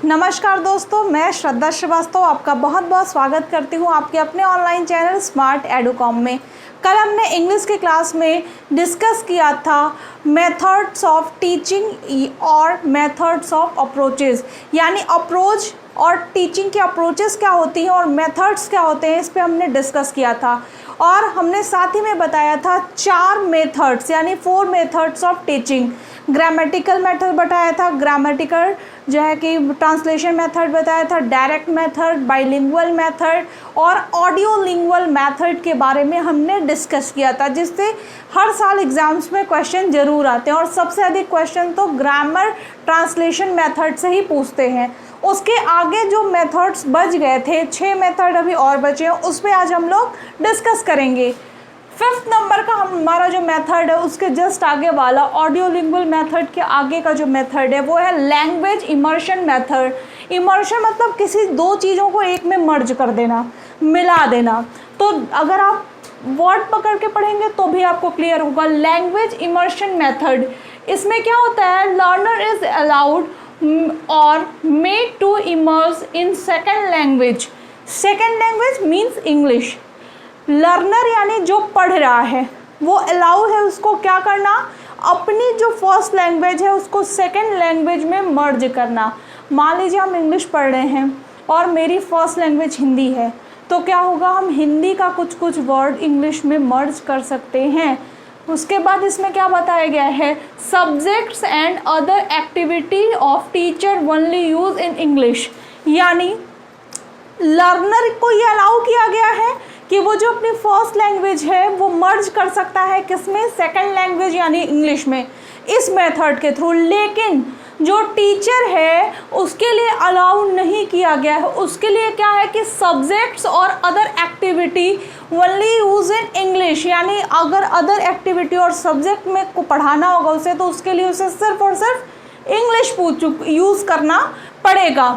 नमस्कार दोस्तों, मैं श्रद्धा श्रीवास्तव आपका बहुत बहुत स्वागत करती हूँ आपके अपने ऑनलाइन चैनल स्मार्ट एडुकॉम में। कल हमने इंग्लिश की क्लास में डिस्कस किया था मेथड्स ऑफ टीचिंग और मेथड्स ऑफ अप्रोचेस, यानी अप्रोच और टीचिंग की अप्रोचेस क्या होती हैं और मेथड्स क्या होते हैं, इस पे हमने डिस्कस किया था। और हमने साथ ही में बताया था 4 मेथड्स यानी 4 methods of teaching. Grammatical method बताया था, ग्रामेटिकल जो है कि ट्रांसलेशन मेथड बताया था, डायरेक्ट मेथड, बाइलिंगुअल मेथड और ऑडियो लिंगुअल मेथड के बारे में हमने डिस्कस किया था, जिससे हर साल एग्जाम्स में क्वेश्चन ज़रूर आते हैं और सबसे अधिक क्वेश्चन तो ग्रामर ट्रांसलेशन मेथड से ही पूछते हैं। उसके आगे जो मेथड्स बच गए थे, 6 मेथड अभी और बचे हैं, उस पर आज हम लोग डिस्कस करेंगे। 5th नंबर का हमारा जो मेथड है उसके जस्ट आगे वाला ऑडियो लिंगुअल मेथड के आगे का जो मेथड है वो है लैंग्वेज इमर्शन मेथड। इमर्शन मतलब किसी 2 चीज़ों को एक में मर्ज कर देना, मिला देना। तो अगर आप वर्ड पकड़ के पढ़ेंगे तो भी आपको क्लियर होगा। लैंग्वेज इमर्शन मेथड, इसमें क्या होता है, लर्नर इज अलाउड और made to immerse in second language. Second language means English. Learner यानी जो पढ़ रहा है वो अलाउ है उसको क्या करना, अपनी जो फर्स्ट लैंग्वेज है उसको सेकेंड लैंग्वेज में मर्ज करना। मान लीजिए हम इंग्लिश पढ़ रहे हैं और मेरी फर्स्ट लैंग्वेज हिंदी है, तो क्या होगा, हम हिंदी का कुछ वर्ड इंग्लिश में मर्ज कर सकते हैं। उसके बाद इसमें क्या बताया गया है, subjects and other activity of teacher only use in English, यानी लर्नर को ये अलाउ किया गया है कि वो जो अपनी फर्स्ट लैंग्वेज है वो मर्ज कर सकता है किसमें, सेकंड लैंग्वेज यानी इंग्लिश में, इस मेथड के थ्रू। लेकिन जो टीचर है उसके लिए अलाउ नहीं किया गया है। उसके लिए क्या है कि सब्जेक्ट्स और other activity only use in English, यानी अगर अदर एक्टिविटी और सब्जेक्ट में को पढ़ाना होगा उसे, तो उसके लिए उसे सिर्फ और सिर्फ इंग्लिश यूज़ करना पड़ेगा।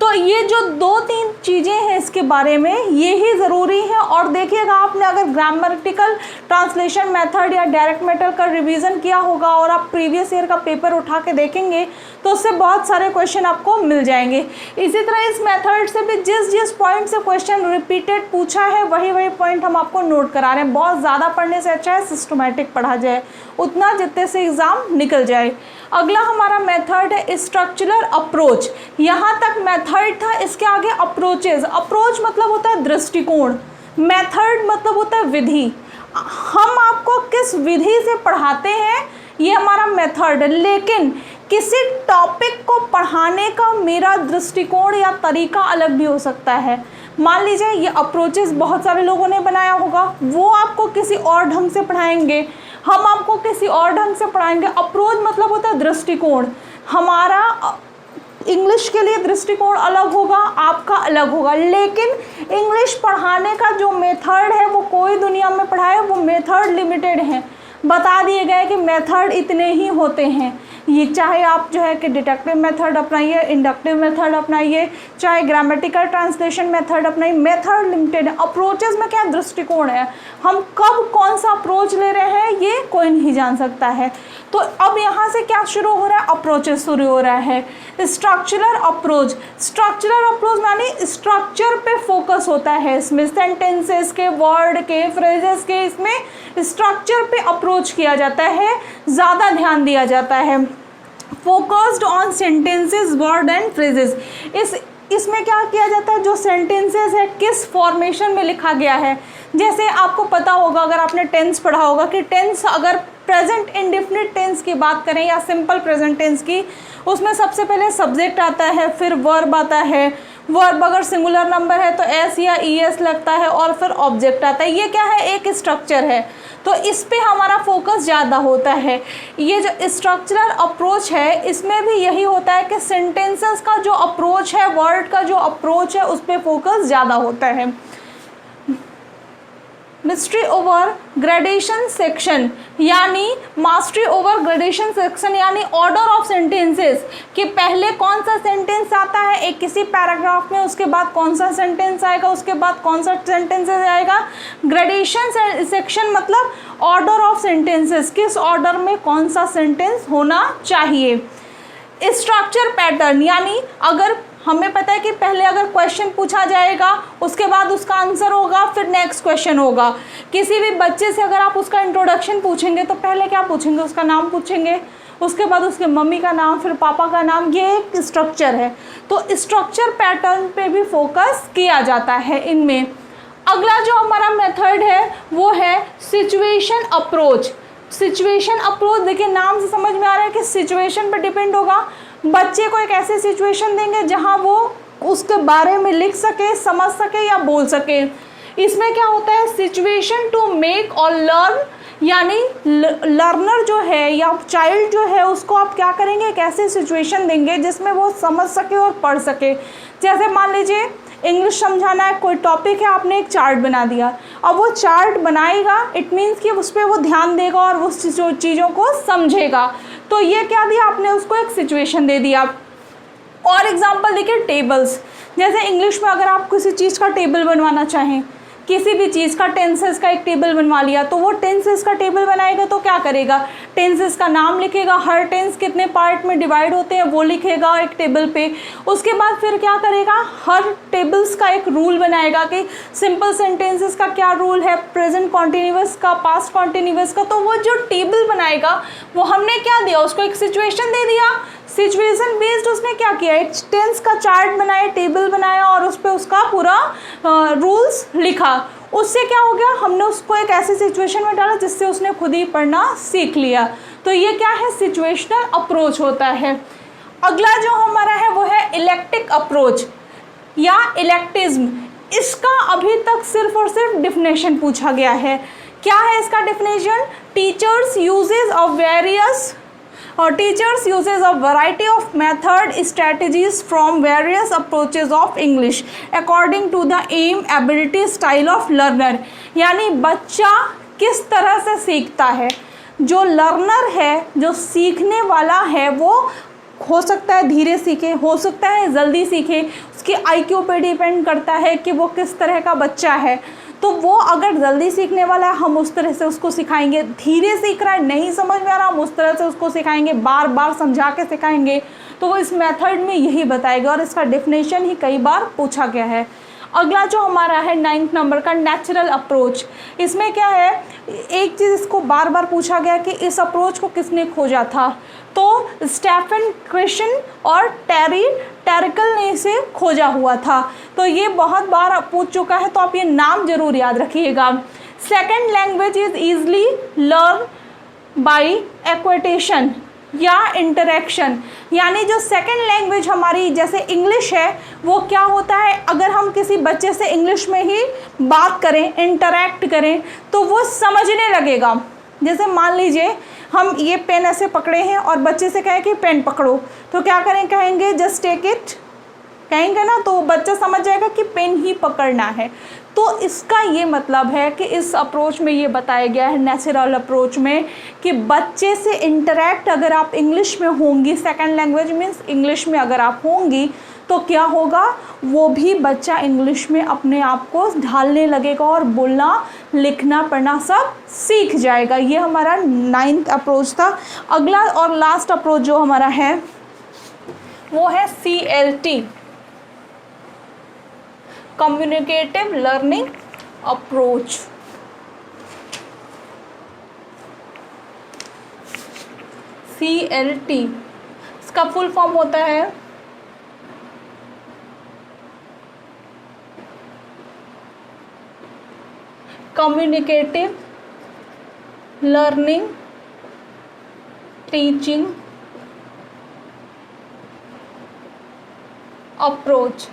तो ये जो 2-3 चीज़ें हैं इसके बारे में, ये ही ज़रूरी है। और देखिएगा, आपने अगर ग्रामेटिकल ट्रांसलेशन मेथड या डायरेक्ट मेथड का रिवीजन किया होगा और आप प्रीवियस ईयर का पेपर उठा के देखेंगे तो उससे बहुत सारे क्वेश्चन आपको मिल जाएंगे। इसी तरह इस मेथड से भी जिस पॉइंट से क्वेश्चन रिपीटेड पूछा है वही पॉइंट हम आपको नोट करा रहे हैं। बहुत ज़्यादा पढ़ने से अच्छा है सिस्टमेटिक पढ़ा जाए, उतना जितने से एग्ज़ाम निकल जाए। अगला हमारा मेथड है स्ट्रक्चरल अप्रोच। यहाँ तक मेथड था, इसके आगे अप्रोचेज। अप्रोच मतलब होता है दृष्टिकोण, मेथड मतलब होता है विधि। हम आपको किस विधि से पढ़ाते हैं ये हमारा मेथड है, लेकिन किसी टॉपिक को पढ़ाने का मेरा दृष्टिकोण या तरीका अलग भी हो सकता है। मान लीजिए ये अप्रोचेस बहुत सारे लोगों ने बनाया होगा, वो आपको किसी और ढंग से पढ़ाएंगे, हम आपको किसी और ढंग से पढ़ाएंगे। अप्रोच मतलब होता है दृष्टिकोण। हमारा इंग्लिश के लिए दृष्टिकोण अलग होगा, आपका अलग होगा, लेकिन इंग्लिश पढ़ाने का जो मेथड है वो कोई दुनिया में पढ़ाए, वो मेथड लिमिटेड है। बता दिए गए कि मेथड इतने ही होते हैं। ये चाहे आप जो है कि डिडक्टिव मेथड अपनाइए, इंडक्टिव मेथड अपनाइए, चाहे ग्रामेटिकल ट्रांसलेशन मेथड अपनाइए, मेथड लिमिटेड है। अप्रोचेस में क्या दृष्टिकोण है, हम कब कौन सा अप्रोच ले रहे हैं ये कोई नहीं जान सकता है। तो अब यहाँ से क्या शुरू हो रहा है, अप्रोचेस शुरू हो रहा है। स्ट्रक्चरल अप्रोच, स्ट्रक्चरल अप्रोच यानी स्ट्रक्चर पे फोकस होता है, इसमें सेंटेंसेस के, वर्ड के, फ्रेजेस के, इसमें स्ट्रक्चर पे अप्रोच किया जाता है, ज़्यादा ध्यान दिया जाता है। Focused on sentences, word and phrases. इसमें क्या किया जाता है, जो सेंटेंसेस है किस फॉर्मेशन में लिखा गया है। जैसे आपको पता होगा, अगर आपने टेंस पढ़ा होगा, कि टेंस अगर प्रेजेंट इंडेफिनिट टेंस की बात करें या सिंपल प्रेजेंट टेंस की, उसमें सबसे पहले सब्जेक्ट आता है, फिर वर्ब आता है। वर्ब अगर सिंगुलर नंबर है तो एस या ई एस लगता है और फिर ऑब्जेक्ट आता है। ये क्या है, एक स्ट्रक्चर है, तो इस पे हमारा फोकस ज़्यादा होता है। ये जो स्ट्रक्चरल अप्रोच है इसमें भी यही होता है कि सेंटेंसेस का जो अप्रोच है, वर्ड का जो अप्रोच है, उस पर फोकस ज़्यादा होता है। मिस्ट्री ओवर ग्रेडेशन सेक्शन, यानी मास्टरी ओवर ग्रेडेशन सेक्शन, यानी ऑर्डर ऑफ सेंटेंसेस, कि पहले कौन सा सेंटेंस आता है एक किसी पैराग्राफ में, उसके बाद कौन सा सेंटेंस आएगा, उसके बाद कौन सा सेंटेंस आएगा। ग्रेडेशन सेक्शन मतलब ऑर्डर ऑफ सेंटेंसेस, किस ऑर्डर में कौन सा सेंटेंस होना चाहिए। स्ट्रक्चर पैटर्न, यानी अगर हमें पता है कि पहले अगर क्वेश्चन पूछा जाएगा, उसके बाद उसका आंसर होगा, फिर नेक्स्ट क्वेश्चन होगा। किसी भी बच्चे से अगर आप उसका इंट्रोडक्शन पूछेंगे तो पहले क्या पूछेंगे, उसका नाम पूछेंगे, उसके बाद उसके मम्मी का नाम, फिर पापा का नाम, ये एक स्ट्रक्चर है। तो स्ट्रक्चर पैटर्न पे भी फोकस किया जाता है इनमें। अगला जो हमारा मेथड है वो है सिचुएशन अप्रोच। सिचुएशन अप्रोच देखिए, नाम से समझ में आ रहा है कि सिचुएशन पर डिपेंड होगा। बच्चे को एक ऐसी सिचुएशन देंगे जहां वो उसके बारे में लिख सके, समझ सके या बोल सके। इसमें क्या होता है, सिचुएशन टू मेक और लर्न, यानी लर्नर जो है या चाइल्ड जो है उसको आप क्या करेंगे, एक ऐसी सिचुएशन देंगे जिसमें वो समझ सके और पढ़ सके। जैसे मान लीजिए इंग्लिश समझाना है, कोई टॉपिक है, आपने एक चार्ट बना दिया। अब वो चार्ट बनाएगा, इट मीन्स कि उस पर वो ध्यान देगा और उस चीज़ों को समझेगा। तो ये क्या दिया आपने उसको, एक सिचुएशन दे दिया। और एग्जांपल देखिए टेबल्स, जैसे इंग्लिश में अगर आप किसी चीज़ का टेबल बनवाना चाहें, किसी भी चीज़ का टेंसेस का एक टेबल बनवा लिया, तो वो टेंसेस का टेबल बनाएगा तो क्या करेगा, टेंसेस का नाम लिखेगा, हर टेंस कितने पार्ट में डिवाइड होते हैं वो लिखेगा एक टेबल पे। उसके बाद फिर क्या करेगा, हर टेबल्स का एक रूल बनाएगा कि सिंपल सेंटेंसेस का क्या रूल है, प्रेजेंट कॉन्टिन्यूअस का, पास्ट कॉन्टिन्यूअस का। तो वो जो टेबल बनाएगा वो हमने क्या दिया, उसको एक सिचुएशन दे दिया। सिचुएशन बेस्ड उसने क्या किया, एक टेंस का चार्ट बनाया, टेबल बनाया और उस पर उसका पूरा रूल्स लिखा। उससे क्या हो गया, हमने उसको एक ऐसी सिचुएशन में डाला जिससे उसने खुद ही पढ़ना सीख लिया। तो ये क्या है, सिचुएशनल अप्रोच होता है। अगला जो हमारा है वो है इलेक्टिक अप्रोच या इलेक्टिज्म। इसका अभी तक सिर्फ और सिर्फ डिफिनेशन पूछा गया है। क्या है इसका definition, teachers uses of various teachers uses a variety of method strategies from various approaches of English according to the aim, ability, style of learner। यानी बच्चा किस तरह से सीखता है, जो लर्नर है, जो सीखने वाला है, वो हो सकता है धीरे सीखे, हो सकता है जल्दी सीखे, उसकी IQ पे डिपेंड करता है कि वो किस तरह का बच्चा है। तो वो अगर जल्दी सीखने वाला है हम उस तरह से उसको सिखाएंगे, धीरे सीख रहा है, नहीं समझ में आ रहा हम उस तरह से उसको सिखाएंगे, बार बार समझा के सिखाएंगे। तो वो इस मेथड में यही बताएगा और इसका डेफिनेशन ही कई बार पूछा गया है। अगला जो हमारा है 9th नंबर का नेचुरल अप्रोच। इसमें क्या है, एक चीज़ इसको बार बार पूछा गया कि इस अप्रोच को किसने खोजा था, तो स्टेफन क्रिशन और टेरिकल ने इसे खोजा हुआ था। तो ये बहुत बार पूछ चुका है, तो आप ये नाम जरूर याद रखिएगा। Second language is easily learn by acquisition या इंटरेक्शन, यानी जो सेकेंड लैंग्वेज हमारी जैसे इंग्लिश है, वो क्या होता है, अगर हम किसी बच्चे से इंग्लिश में ही बात करें, इंटरेक्ट करें, तो वो समझने लगेगा। जैसे मान लीजिए हम ये पेन ऐसे पकड़े हैं और बच्चे से कहें कि पेन पकड़ो, तो क्या कहेंगे जस्ट टेक इट, कहेंगे ना, तो बच्चा समझ जाएगा कि पेन ही पकड़ना है। तो इसका ये मतलब है कि इस अप्रोच में ये बताया गया है, नेचुरल अप्रोच में, कि बच्चे से इंटरेक्ट अगर आप इंग्लिश में होंगी, सेकंड लैंग्वेज मीन्स इंग्लिश में अगर आप होंगी, तो क्या होगा, वो भी बच्चा इंग्लिश में अपने आप को ढालने लगेगा और बोलना, लिखना, पढ़ना सब सीख जाएगा। ये हमारा 9th अप्रोच था। अगला और लास्ट अप्रोच जो हमारा है वो है CLT, communicative learning approach. CLT इसका फुल फॉर्म होता है कम्युनिकेटिव लर्निंग टीचिंग अप्रोच।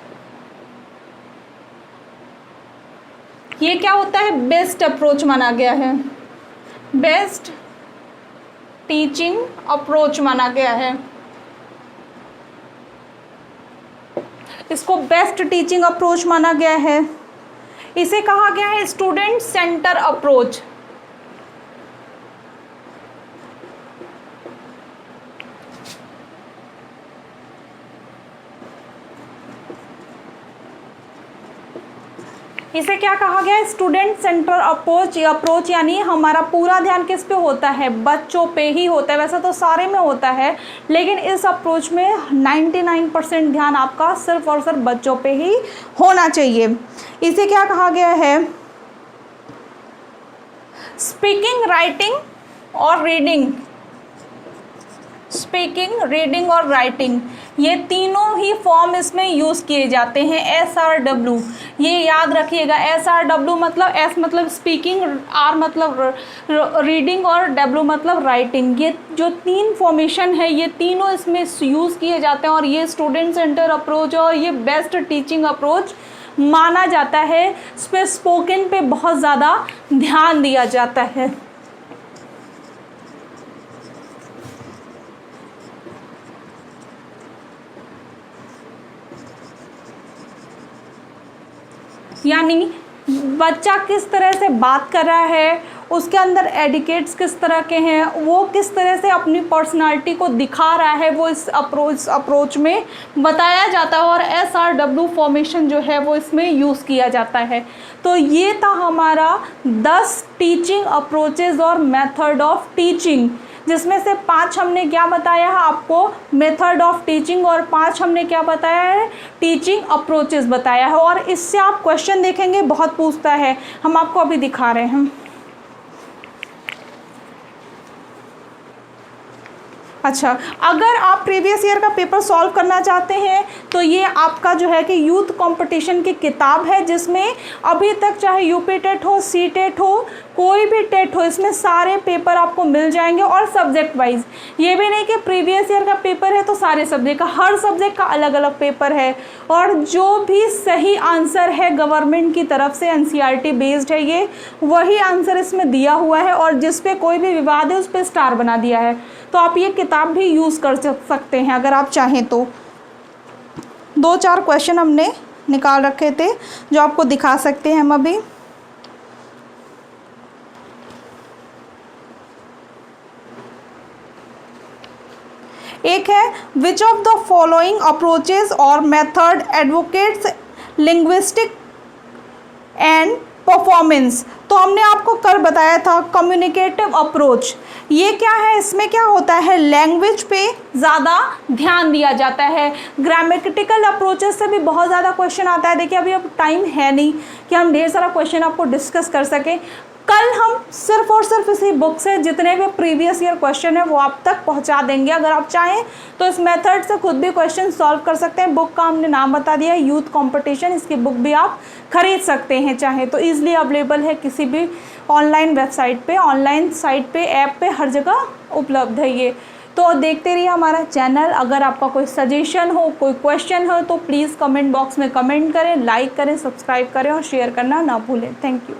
ये क्या होता है, बेस्ट अप्रोच माना गया है, बेस्ट टीचिंग अप्रोच माना गया है। इसको बेस्ट टीचिंग अप्रोच माना गया है। इसे कहा गया है स्टूडेंट सेंटर अप्रोच। इसे क्या कहा गया है, स्टूडेंट सेंटर अप्रोच, यानी हमारा पूरा ध्यान किस पे होता है, बच्चों पे ही होता है। वैसे तो सारे में होता है, लेकिन इस अप्रोच में 99% ध्यान आपका सिर्फ और सिर्फ बच्चों पे ही होना चाहिए। इसे क्या कहा गया है, स्पीकिंग, राइटिंग और रीडिंग, स्पीकिंग, रीडिंग और राइटिंग, ये तीनों ही फॉर्म इसमें यूज़ किए जाते हैं। SRW, ये याद रखिएगा। SRW मतलब S मतलब स्पीकिंग, R मतलब रीडिंग और W मतलब राइटिंग। ये जो 3 फॉर्मेशन है, ये तीनों इसमें यूज़ किए जाते हैं और ये स्टूडेंट सेंटर अप्रोच और ये बेस्ट टीचिंग अप्रोच माना जाता है। इस पर स्पोकन पे बहुत ज़्यादा ध्यान दिया जाता है। यानी बच्चा किस तरह से बात कर रहा है, उसके अंदर एडिकेट्स किस तरह के हैं, वो किस तरह से अपनी पर्सनालिटी को दिखा रहा है, वो इस अप्रोच में बताया जाता है और SRW फॉर्मेशन जो है वो इसमें यूज़ किया जाता है। तो ये था हमारा 10 टीचिंग अप्रोचेज़ और मेथड ऑफ टीचिंग, जिसमें से 5 हमने क्या बताया है आपको, मेथड ऑफ टीचिंग, और 5 हमने क्या बताया है, टीचिंग अप्रोचेस बताया है। और इससे आप क्वेश्चन देखेंगे बहुत पूछता है, हम आपको अभी दिखा रहे हैं। अच्छा, अगर आप प्रीवियस ईयर का पेपर सॉल्व करना चाहते हैं तो ये आपका जो है कि यूथ कंपटीशन की किताब है, जिसमें अभी तक चाहे यूपी टेट हो, सी टेट हो, कोई भी टेट हो, इसमें सारे पेपर आपको मिल जाएंगे और सब्जेक्ट वाइज। ये भी नहीं कि प्रीवियस ईयर का पेपर है तो सारे सब्जेक्ट का, हर सब्जेक्ट का अलग अलग पेपर है। और जो भी सही आंसर है गवर्नमेंट की तरफ से, NCERT बेस्ड है ये, वही आंसर इसमें दिया हुआ है और जिस पे कोई भी विवाद है उस पर स्टार बना दिया है। तो आप ये किताब भी यूज़ कर सकते हैं अगर आप चाहें तो। 2-4 क्वेश्चन हमने निकाल रखे थे जो आपको दिखा सकते हैं हम अभी। एक है, which of the following approaches और method advocates linguistic and performance. तो हमने आपको कल बताया था कम्युनिकेटिव अप्रोच, ये क्या है, इसमें क्या होता है, लैंग्वेज पे ज़्यादा ध्यान दिया जाता है। ग्रामेटिकल अप्रोचेस से भी बहुत ज़्यादा क्वेश्चन आता है। देखिए अभी अब टाइम है नहीं कि हम ढेर सारा क्वेश्चन आपको डिस्कस कर सकें। कल हम सिर्फ और सिर्फ इसी बुक से जितने भी प्रीवियस ईयर क्वेश्चन है वो आप तक पहुंचा देंगे। अगर आप चाहें तो इस मेथड से खुद भी क्वेश्चन सॉल्व कर सकते हैं। बुक का हमने नाम बता दिया है, यूथ कंपटीशन। इसकी बुक भी आप खरीद सकते हैं चाहें तो, ईजिली अवेलेबल है किसी भी ऑनलाइन वेबसाइट पे, ऑनलाइन साइट पे, ऐप पे, हर जगह उपलब्ध है ये। तो देखते रहिए हमारा चैनल। अगर आपका कोई सजेशन हो, कोई क्वेश्चन हो तो प्लीज़ कमेंट बॉक्स में कमेंट करें, लाइक करें, सब्सक्राइब करें और शेयर करना ना भूलें। Thank you.